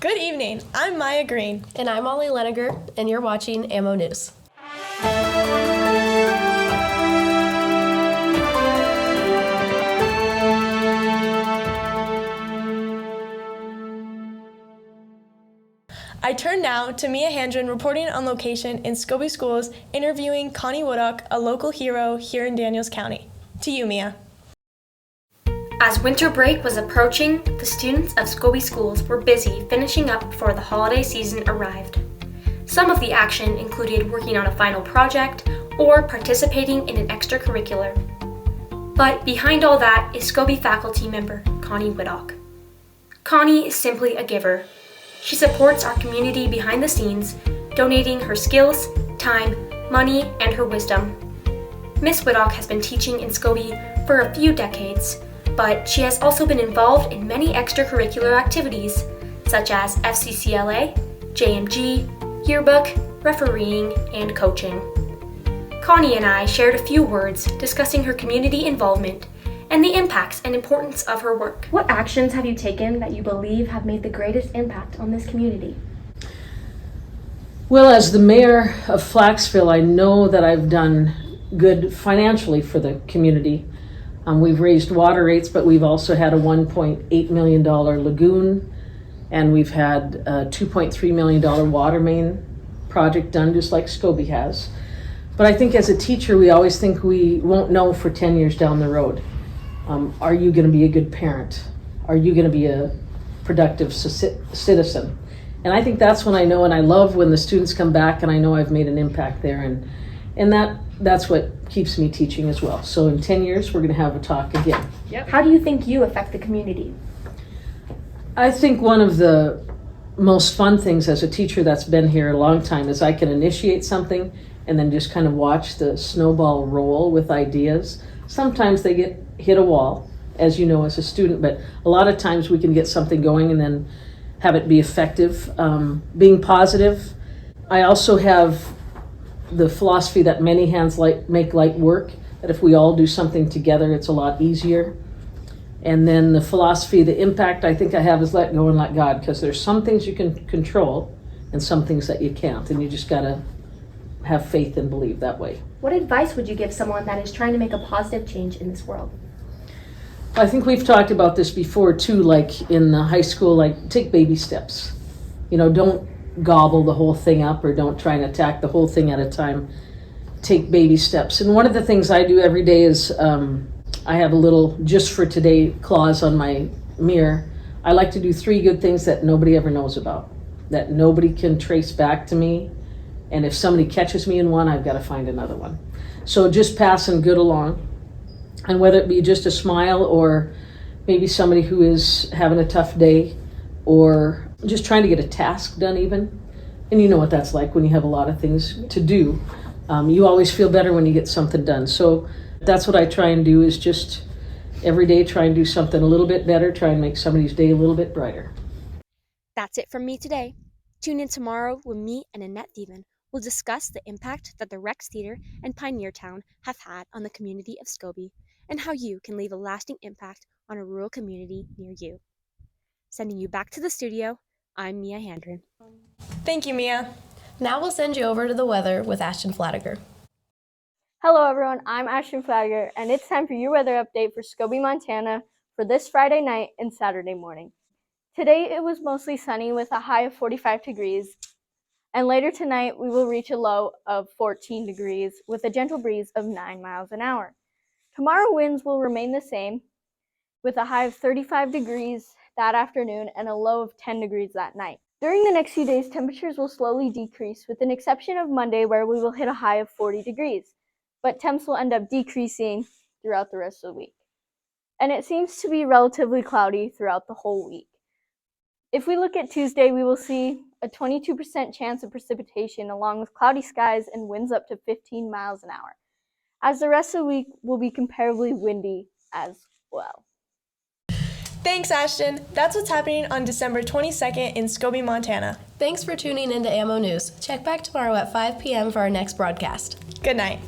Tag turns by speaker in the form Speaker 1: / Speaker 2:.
Speaker 1: Good evening. I'm Maya Green.
Speaker 2: And I'm Molly Leniger, and you're watching AMO News.
Speaker 1: I turn now to Mia Handren reporting on location in Scobie Schools, interviewing Connie Woodcock, a local hero here in Daniels County. To you, Mia.
Speaker 3: As winter break was approaching, the students of Scobie Schools were busy finishing up before the holiday season arrived. Some of the action included working on a final project or participating in an extracurricular. But behind all that is Scobie faculty member Connie Woodcock. Connie is simply a giver. She supports our community behind the scenes, donating her skills, time, money, and her wisdom. Miss Woodcock has been teaching in Scobie for a few decades, but she has also been involved in many extracurricular activities, such as FCCLA, JMG, yearbook, refereeing, and coaching. Connie and I shared a few words discussing her community involvement and the impacts and importance of her work. What actions have you taken that you believe have made the greatest impact on this community?
Speaker 4: Well, as the mayor of Flaxville, I know that I've done good financially for the community. We've raised water rates, but we've also had a $1.8 million lagoon, and we've had a $2.3 million water main project done, just like Scobie has. But I think as a teacher, we always think we won't know for 10 years down the road. Are you going to be a good parent? Are you going to be a productive citizen? And I think that's when I know, and I love when the students come back and I know I've made an impact there, and that's what keeps me teaching as well. So in 10 years, we're going to have a talk again.
Speaker 3: Yep. How do you think you affect the community?
Speaker 4: I think one of the most fun things as a teacher that's been here a long time is I can initiate something and then just kind of watch the snowball roll with ideas. Sometimes they get hit a wall, as you know, as a student, but a lot of times we can get something going and then have it be effective. Being positive. I also have the philosophy that many hands make light work, that if we all do something together, it's a lot easier. And then the philosophy, the impact I think I have is let go and let God, because there's some things you can control and some things that you can't, and you just gotta have faith and believe that way.
Speaker 3: What advice would you give someone that is trying to make a positive change in this world?
Speaker 4: I think we've talked about this before too, like in the high school, like take baby steps. Don't gobble the whole thing up, or don't try and attack the whole thing at a time. Take baby steps. And one of the things I do every day is I have a little just for today clause on my mirror. I like to do 3 good things that nobody ever knows about, that nobody can trace back to me. And if somebody catches me in one, I've got to find another one. So just passing good along. And whether it be just a smile, or maybe somebody who is having a tough day, or just trying to get a task done even. And you know what that's like when you have a lot of things to do. You always feel better when you get something done. So that's what I try and do, is just every day try and do something a little bit better, try and make somebody's day a little bit brighter.
Speaker 3: That's it from me today. Tune in tomorrow when me and Annette Thieben will discuss the impact that the Rex Theater and Pioneer Town have had on the community of Scobie, and how you can leave a lasting impact on a rural community near you. Sending you back to the studio, I'm Mia Handren.
Speaker 1: Thank you, Mia.
Speaker 2: Now we'll send you over to the weather with Ashton Flatiger.
Speaker 5: Hello everyone, I'm Ashton Flagger, and it's time for your weather update for Scobie, Montana for this Friday night and Saturday morning. Today it was mostly sunny with a high of 45 degrees, and later tonight we will reach a low of 14 degrees with a gentle breeze of 9 miles an hour. Tomorrow winds will remain the same with a high of 35 degrees that afternoon and a low of 10 degrees that night. During the next few days, temperatures will slowly decrease, with an exception of Monday where we will hit a high of 40 degrees. But temps will end up decreasing throughout the rest of the week. And it seems to be relatively cloudy throughout the whole week. If we look at Tuesday, we will see a 22% chance of precipitation along with cloudy skies and winds up to 15 miles an hour, as the rest of the week will be comparably windy as well.
Speaker 1: Thanks, Ashton. That's what's happening on December 22nd in Scobie, Montana.
Speaker 2: Thanks for tuning into AMO News. Check back tomorrow at 5 p.m. for our next broadcast.
Speaker 1: Good night.